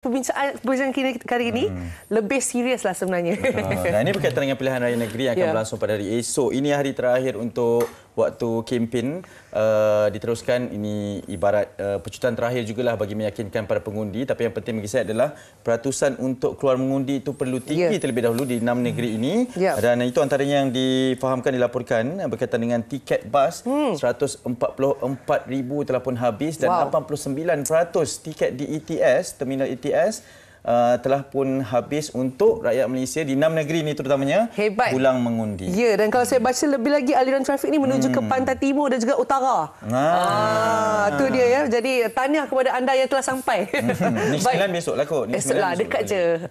Perbincangan kita kali ini lebih serius lah sebenarnya. Nah, ini berkaitan dengan pilihan raya negeri yang akan berlangsung pada hari esok. Ini hari terakhir untuk waktu kempen diteruskan. Ini ibarat pecutan terakhir jugalah bagi meyakinkan para pengundi. Tapi yang penting bagi saya adalah peratusan untuk keluar mengundi itu perlu tinggi terlebih dahulu di 6 negeri ini. Dan itu antaranya yang difahamkan, dilaporkan berkaitan dengan tiket bas. 144,000 telah pun habis dan 89% tiket di ETS, terminal ETS telah pun habis untuk rakyat Malaysia di 6 negeri ini terutamanya. Hebat. Pulang mengundi. Ya, dan kalau saya baca lebih lagi aliran trafik ini menuju ke pantai timur dan juga utara. Itu dia ya. Jadi tahniah kepada anda yang telah sampai. Ni 9 besok lah kot. Esoklah, dekat je.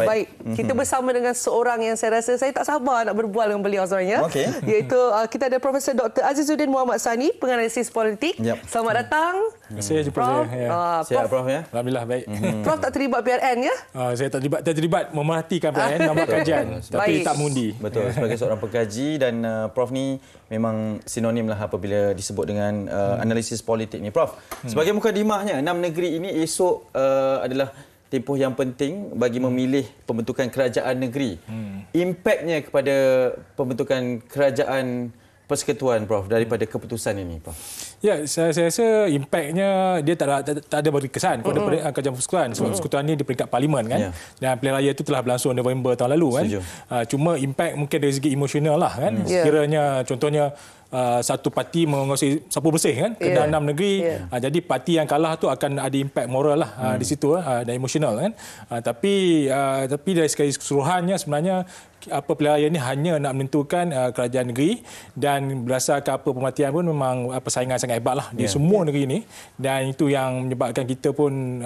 Baik. Kita bersama dengan seorang yang saya rasa saya tak sabar nak berbual dengan beliau sebenarnya. Iaitu kita ada Profesor Dr. Azizuddin Muhammad Sani, penganalisis politik. Selamat datang. Terima kasih jumpa saya. Sihat Prof ya? Alhamdulillah baik. Prof tak terlibat PRN ya? Saya tak terlibat memerhatikan PRN, nampak kajian. Tapi tak mengundi. Betul, sebagai seorang pengkaji dan Prof ni memang sinonim lah apabila disebut dengan analisis politik ni. Prof, sebagai mukadimahnya, 6 negeri ini esok adalah tempoh yang penting bagi memilih pembentukan kerajaan negeri. Impaknya kepada pembentukan kerajaan persekutuan, Prof, daripada keputusan ini, Prof? Ya, saya rasa impaknya dia tak ada beri kesan kepada kerajaan persekutuan. Sebab persekutuan ini di peringkat parlimen kan. Dan pilihan raya itu telah berlangsung November tahun lalu kan. Cuma impak mungkin dari segi emosional lah kan. Sekiranya contohnya satu parti menguasai sapu bersih kan ke dalam 6 negeri. Jadi parti yang kalah tu akan ada impak moral lah di situ dan emosional kan. Tapi dari segi keseluruhannya sebenarnya pilihan raya ini hanya nak menentukan kerajaan negeri, dan berdasarkan pemerhatian pun memang persaingan sangat hebat lah di semua negeri ini, dan itu yang menyebabkan kita pun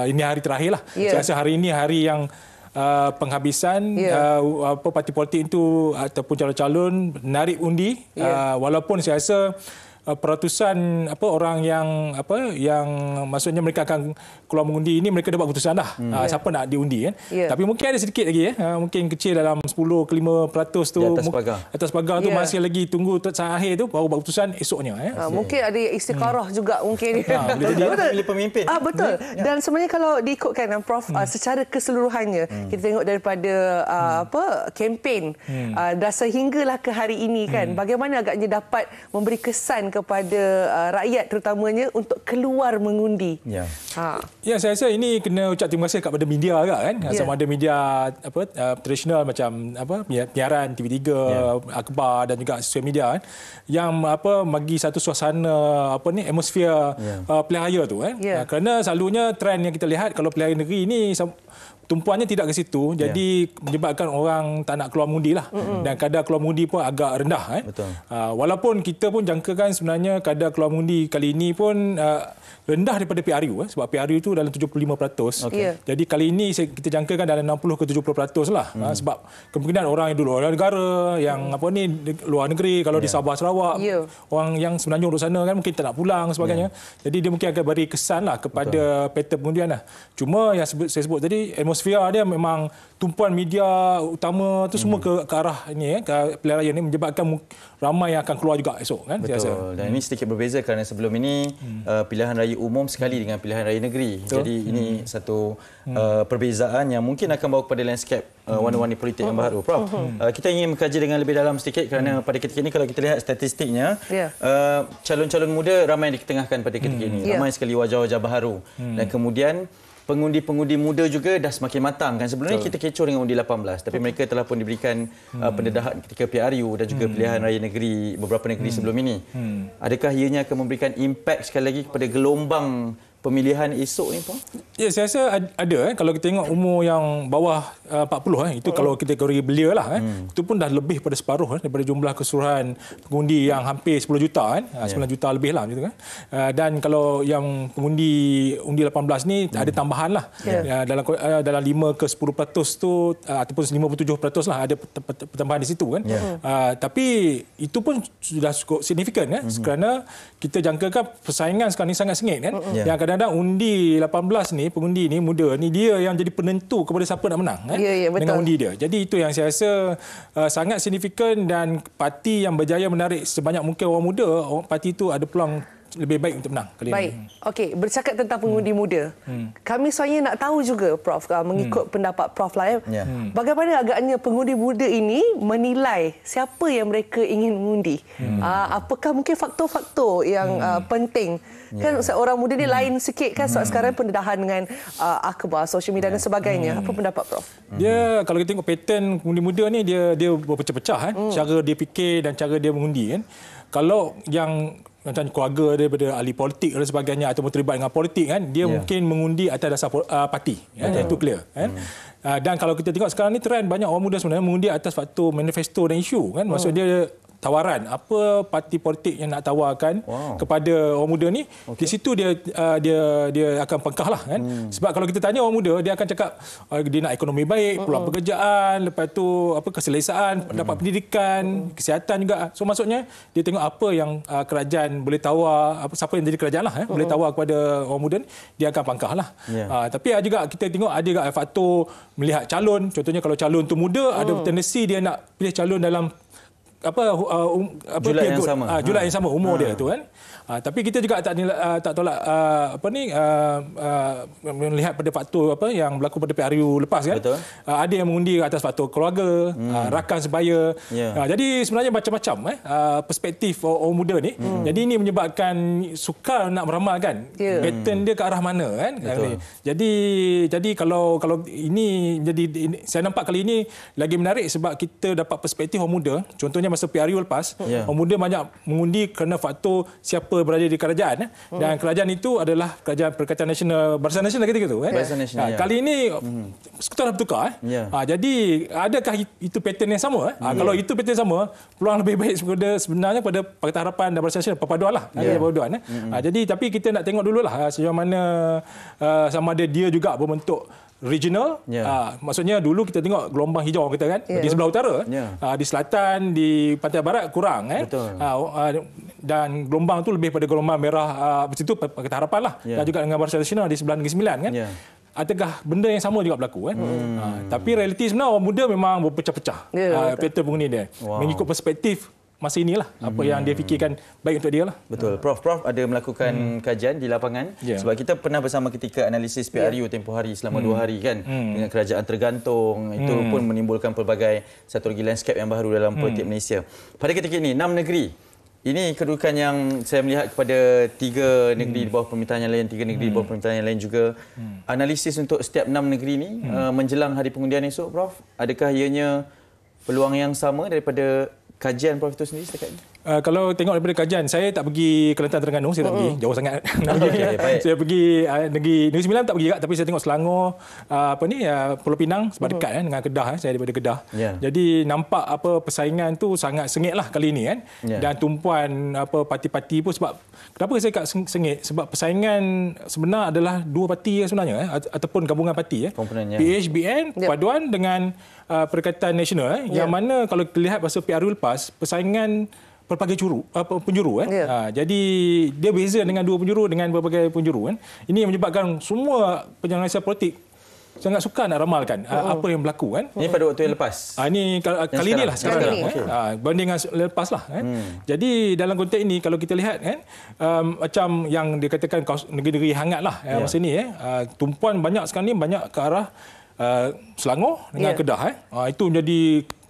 ini hari terakhir lah. Saya rasa hari ini hari yang penghabisan parti politik itu ataupun calon-calon menarik undi, walaupun saya rasa peratusan orang yang maksudnya mereka akan keluar mengundi ini, mereka dah buat keputusan dah siapa nak diundi kan. Tapi mungkin ada sedikit lagi mungkin kecil dalam 10 ke 5% tu atas pagar tu masih lagi tunggu saat akhir tu baru buat keputusan esoknya mungkin ada istikharah juga mungkin. Pilih pemimpin. Betul. Dan sebenarnya kalau diikutkan Prof, secara keseluruhannya kita tengok daripada kempen dah sehinggalah ke hari ini kan, bagaimana agaknya dapat memberi kesan kepada rakyat terutamanya untuk keluar mengundi. Ya, saya rasa ini kena ucap terima kasih kepada media agak kan. Sama ada media tradisional macam penyiaran TV3, akhbar dan juga sosial media kan, yang bagi satu suasana atmosfer pilihan raya tu kan. Kerana selalunya trend yang kita lihat kalau pilihan negeri ini tumpuannya tidak ke situ, jadi menyebabkan orang tak nak keluar mengundi lah. Dan kadar keluar mengundi pun agak rendah kan. Walaupun kita pun jangkakan sebenarnya kadar keluar mengundi kali ini pun rendah daripada PRU sebab PRU itu dalam 75%. Jadi kali ini kita jangkakan dalam 60 ke 70% lah. Sebab kemungkinan orang yang dulu luar negara, yang luar negeri, kalau di Sabah Sarawak, orang yang sebenarnya urus sana kan mungkin tak nak pulang sebagainya. Jadi dia mungkin akan beri kesan lah kepada pattern pengundian lah. Cuma yang saya sebut tadi, atmosfer dia memang tumpuan media utama tu semua ke arah ini ke pilihan raya ini, menyebabkan ramai yang akan keluar juga esok kan. Betul. Dan ini sedikit berbeza kerana sebelum ini pilihan raya umum sekali dengan pilihan raya negeri. Jadi ini satu perbezaan yang mungkin akan bawa kepada landscape warna-warni politik yang baru. Prof, kita ingin mengkaji dengan lebih dalam sedikit kerana pada ketika ini kalau kita lihat statistiknya, calon-calon muda ramai diketengahkan pada ketika ini. Ramai sekali wajah-wajah baharu. Dan kemudian pengundi-pengundi muda juga dah semakin matang kan. Sebelum ni kita kecoh dengan undi 18, tapi mereka telah pun diberikan pendedahan ketika PRU dan juga pilihan raya negeri beberapa negeri sebelum ini. Adakah ianya akan memberikan impak sekali lagi kepada gelombang pemilihan esok ni, Prof? Ya, saya rasa ada. Kalau kita tengok umur yang bawah 40 itu kalau kita kategori belia lah itu pun dah lebih pada separuh daripada jumlah keseluruhan pengundi yang hampir 10 juta kan. 9 juta lebih lah gitu kan. Dan kalau yang pengundi undi 18 ni ada tambahan lah. Dalam 5 ke 10% tu ataupun 57% lah ada pertambahan di situ kan. Tapi itu pun sudah cukup signifikan kan. Kerana kita jangkakan persaingan sekarang ni sangat sengit kan. Yang kadang-kadang undi 18 ni, pengundi ni muda ni, dia yang jadi penentu kepada siapa nak menang dengan undi dia. Jadi itu yang saya rasa sangat signifikan, dan parti yang berjaya menarik sebanyak mungkin orang muda, parti itu ada peluang lebih baik untuk menang kali Baik. ini. Okey, bercakap tentang pengundi muda. Kami sebenarnya nak tahu juga Prof, mengikut pendapat Prof lah bagaimana agaknya pengundi muda ini menilai siapa yang mereka ingin mengundi. Apakah mungkin faktor-faktor yang penting? Kan seorang muda ni lain sikit kan sebab sekarang pendedahan dengan akhbar, social media dan sebagainya. Apa pendapat Prof? Dia kalau kita tengok pattern pengundi muda ni dia berpecah-pecah cara dia fikir dan cara dia mengundi kan. Kalau yang macam keluarga daripada ahli politik dan sebagainya atau terlibat dengan politik kan, dia mungkin mengundi atas dasar parti kan, itu clear kan. Dan kalau kita tengok sekarang ni trend banyak orang muda sebenarnya mengundi atas faktor manifesto dan isu kan. Maksud dia tawaran apa parti politik yang nak tawarkan kepada orang muda ni, di situ dia akan pengkah lah kan. Sebab kalau kita tanya orang muda, dia akan cakap dia nak ekonomi baik, peluang pekerjaan, lepas tu apa keselesaan, dapat pendidikan, kesihatan juga. So maksudnya dia tengok apa yang kerajaan boleh tawar, siapa yang jadi kerajaan lah boleh tawar kepada orang muda ni, dia akan pangkah lah. Tapi juga kita tengok ada juga faktor melihat calon. Contohnya kalau calon tu muda, ada tendensi dia nak pilih calon dalam julat yang sama. Julat yang sama umur dia tu kan. Tapi kita juga tak tolak melihat pada faktor apa yang berlaku pada PRU lepas kan. Betul. Ada yang mengundi atas faktor keluarga, rakan sebaya. Jadi sebenarnya macam-macam perspektif orang muda ni. Jadi ini menyebabkan sukar nak meramalkan pattern dia ke arah mana kan. Jadi kalau ini jadi saya nampak kali ini lagi menarik sebab kita dapat perspektif orang muda. Contohnya masa PRU lepas, orang muda banyak mengundi kerana faktor siapa berada di kerajaan dan kerajaan itu adalah Kerajaan Perikatan Nasional, Barisan Nasional ketika itu kan. Kali ini skuter dah bertukar jadi adakah itu pattern yang sama kalau itu pattern yang sama, peluang lebih baik sebenarnya pada Pakatan Harapan dan Barisan Nasional perpaduan lah. Perpaduan jadi tapi kita nak tengok dululah sejauh mana sama ada dia juga berbentuk regional. Maksudnya dulu kita tengok gelombang hijau kita kan di sebelah utara, di selatan, di pantai barat kurang dan gelombang tu lebih pada gelombang merah begitu Pakatan Harapan lah dan juga dengan Barisan Nasional di sebelah Negeri Sembilan kan. Adakah benda yang sama juga berlaku kan? Tapi realiti sebenarnya orang muda memang berpecah-pecah pattern pengundi dia mengikut perspektif masa inilah apa yang dia fikirkan baik untuk dia lah. Betul. Prof ada melakukan kajian di lapangan sebab kita pernah bersama ketika analisis PRU tempoh hari selama 2 hari kan dengan kerajaan tergantung itu pun menimbulkan pelbagai satu lagi landscape yang baru dalam politik Malaysia. Pada ketika ini 6 negeri. Ini kedudukan yang saya melihat kepada 3 negeri di bawah pemerintahan yang lain, 3 negeri di bawah pemerintahan yang lain juga. Analisis untuk setiap 6 negeri ini menjelang hari pengundian esok Prof, adakah ianya peluang yang sama daripada kajian Prof itu sendiri setakat ini? Kalau tengok daripada kajian, saya tak pergi Kelantan Terengganu, saya tak pergi, jauh sangat. Saya pergi Negeri Sembilan tak pergi juga, tapi saya tengok Selangor, Pulau Pinang sebab dekat dengan Kedah, saya daripada Kedah. Jadi nampak persaingan tu sangat sengit lah kali ini kan. Dan tumpuan parti-parti pun sebab kenapa saya kat sengit? Sebab persaingan sebenar adalah 2 parti sebenarnya ataupun gabungan parti PHBN perpaduan dengan Perikatan Nasional yang mana kalau kita lihat masa PRU lepas persaingan berbagai penjuru jadi dia beza dengan 2 penjuru dengan berbagai penjuru kan. Ini yang menyebabkan semua penyelesaian politik sangat sukar nak ramalkan apa yang berlaku kan. Ini pada waktu yang lepas. Ini kali ini lah sekarang banding dengan lepas lah kan. Jadi dalam konteks ini kalau kita lihat kan macam yang dikatakan negeri-negeri hangat lah masa ini tumpuan banyak sekarang ni banyak ke arah Selangor dengan Kedah itu menjadi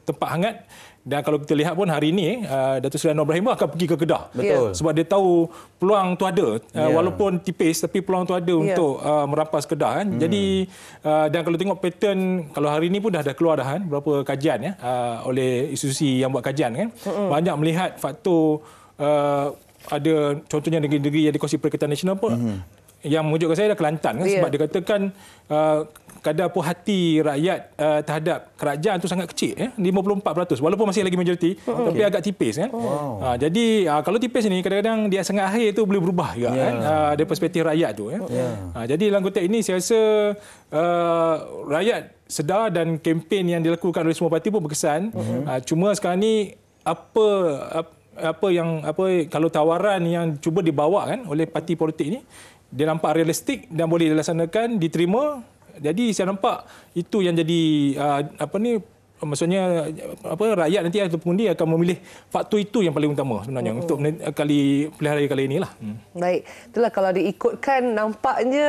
tempat hangat. Dan kalau kita lihat pun hari ini Datuk Seri Anwar Ibrahim akan pergi ke Kedah. Sebab dia tahu peluang tu ada walaupun tipis tapi peluang tu ada untuk merampas Kedah kan. Jadi dan kalau tengok pattern kalau hari ini pun dah keluar dah kan beberapa kajian oleh institusi yang buat kajian kan. Banyak melihat faktor ada contohnya negeri-negeri yang dikuasai Perikatan Nasional pun yang mengejutkan saya adalah Kelantan kan sebab dia katakan kadar puas hati rakyat terhadap kerajaan tu sangat kecil 54% walaupun masih lagi majoriti tapi agak tipis kan. Jadi kalau tipis ni kadang-kadang di sangat akhir tu boleh berubah juga kan dari perspektif rakyat tu jadi dalam konteks ini saya rasa rakyat sedar dan kempen yang dilakukan oleh semua parti pun berkesan. Cuma sekarang ni kalau tawaran yang cuba dibawa kan oleh parti politik ni dia nampak realistik dan boleh dilaksanakan, diterima. Jadi saya nampak itu yang jadi maksudnya rakyat nanti atau pengundi akan memilih faktor itu yang paling utama sebenarnya untuk pilihan raya kali inilah. Baik, itulah kalau diikutkan nampaknya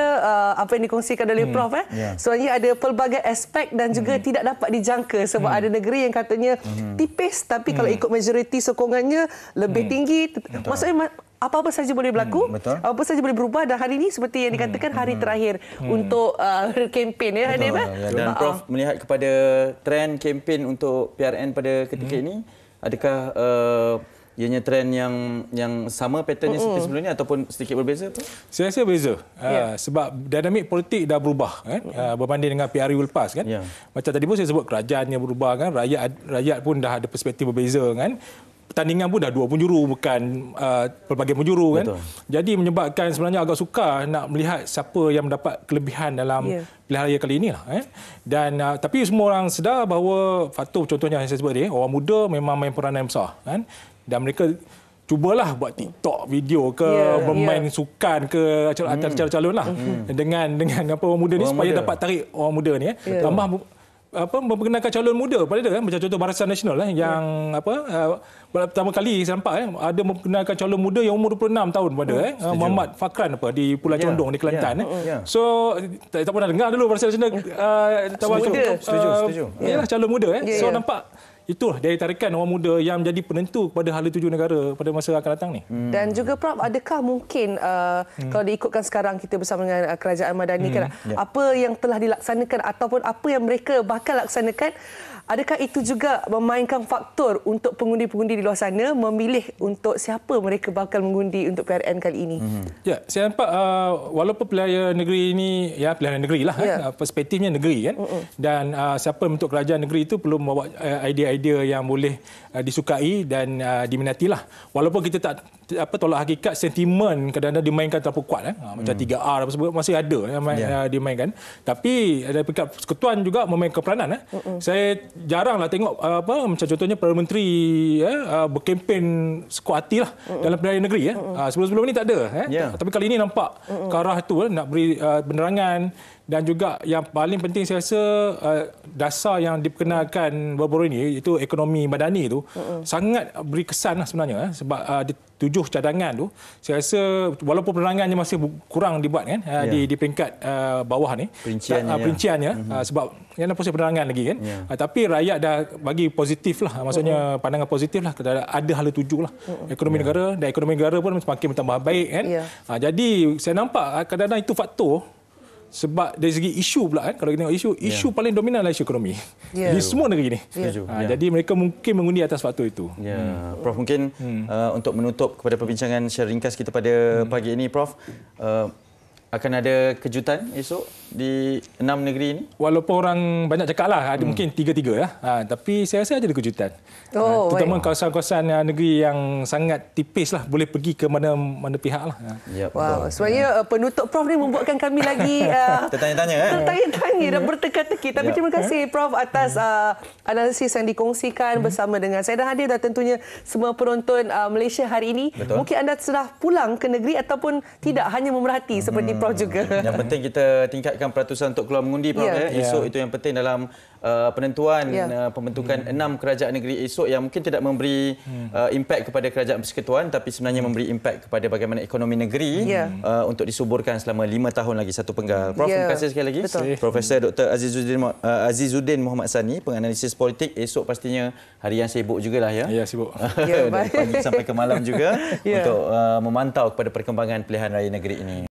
apa yang dikongsikan oleh Prof. Sebenarnya ada pelbagai aspek dan juga tidak dapat dijangka sebab ada negeri yang katanya tipis tapi kalau ikut majoriti sokongannya lebih tinggi. Maksudnya apa-apa saja boleh berlaku, apa saja boleh berubah dan hari ini seperti yang dikatakan hari terakhir untuk kempen ya Hanif. Dan Prof melihat kepada trend kempen untuk PRN pada ketika ini, adakah ianya trend yang sama patternnya seperti sebelum ini ataupun sedikit berbeza? Saya rasa berbeza. Sebab dinamik politik dah berubah kan, berbanding dengan PRU lepas kan. Macam tadi pun saya sebut kerajaannya berubah kan, rakyat pun dah ada perspektif berbeza kan. Pertandingan pun dah 2 penjuru bukan pelbagai penjuru kan. Jadi menyebabkan sebenarnya agak sukar nak melihat siapa yang mendapat kelebihan dalam pilihan raya kali ini lah. Dan tapi semua orang sedar bahawa faktor contohnya yang saya sebut tadi, orang muda memang main peranan yang besar kan. Dan mereka cubalah buat TikTok video ke bermain sukan ke acara calon lah dengan apa orang muda ni supaya dapat tarik orang muda ni tambah memperkenalkan calon muda pada dia kan, macam contoh Barisan Nasional yang pertama kali saya nampak ada memperkenalkan calon muda yang umur 26 tahun pada Muhammad Fakran di Pulau Condong di Kelantan. So tak pernah dengar dulu Barisan Nasional setuju. Calon muda so nampak itulah daya tarikan orang muda yang menjadi penentu kepada hala tuju negara pada masa akan datang ni. Dan juga Prof, adakah mungkin kalau diikutkan sekarang kita bersama dengan Kerajaan Madani kan, apa yang telah dilaksanakan ataupun apa yang mereka bakal laksanakan, adakah itu juga memainkan faktor untuk pengundi-pengundi di luar sana memilih untuk siapa mereka bakal mengundi untuk PRN kali ini? Ya, saya nampak walaupun pilihan negeri ini pilihan negeri lah perspektifnya negeri kan, dan siapa yang bentuk kerajaan negeri itu perlu membawa idea-idea yang boleh disukai dan diminatilah. Walaupun kita tak tolak hakikat sentimen kadang-kadang dimainkan terlalu kuat macam 3R apa sebut masih ada yang dimainkan, tapi dari pihak persekutuan juga memainkan peranan. Saya jaranglah tengok macam contohnya Perdana Menteri berkempen sekuat hati lah dalam pilihan negeri sebelum-sebelum ini tak ada tapi kali ini nampak ke arah itu nak beri penerangan. Dan juga yang paling penting saya rasa dasar yang diperkenalkan baru-baru ini itu ekonomi madani itu sangat beri kesan lah sebenarnya sebab 7 cadangan tu saya rasa walaupun penerangannya masih kurang dibuat kan di peringkat bawah ni perinciannya sebab yang proses penerangan lagi kan tapi rakyat dah bagi positif lah maksudnya pandangan positif lah ada hala tuju lah ekonomi negara dan ekonomi negara pun semakin bertambah baik kan jadi saya nampak kadang-kadang itu faktor. Sebab dari segi isu pula kalau kita tengok isu paling dominan adalah isu ekonomi di semua negeri ni. Jadi mereka mungkin mengundi atas faktor itu. Prof mungkin untuk menutup kepada perbincangan secara ringkas kita pada pagi ini Prof, akan ada kejutan esok di 6 negeri ini? Walaupun orang banyak cakap lah, ada mungkin 3-3 lah. Tapi saya rasa ada kejutan. Terutama kawasan-kawasan negeri yang sangat tipis lah, boleh pergi ke mana pihak lah. Sebenarnya penutup Prof ni membuatkan kami lagi tertanya-tanya dan berteka-teki. Tapi terima kasih Prof atas analisis yang dikongsikan bersama dengan saya dan hadir dan tentunya semua penonton Malaysia hari ini. Mungkin anda sudah pulang ke negeri ataupun tidak, hanya memerhati seperti Prof juga. Yang penting kita tingkatkan peratusan untuk keluar mengundi Prof. Esok itu yang penting dalam penentuan pembentukan 6 kerajaan negeri esok yang mungkin tidak memberi impak kepada kerajaan persekutuan tapi sebenarnya memberi impak kepada bagaimana ekonomi negeri untuk disuburkan selama 5 tahun lagi satu penggal. Prof, terima kasih sekali lagi. Profesor Dr. Azizuddin Mohamed Sani, penganalisis politik. Esok pastinya hari yang sibuk jugalah ya. Ya, sibuk. Dari pagi sampai ke malam juga untuk memantau kepada perkembangan pilihan raya negeri ini.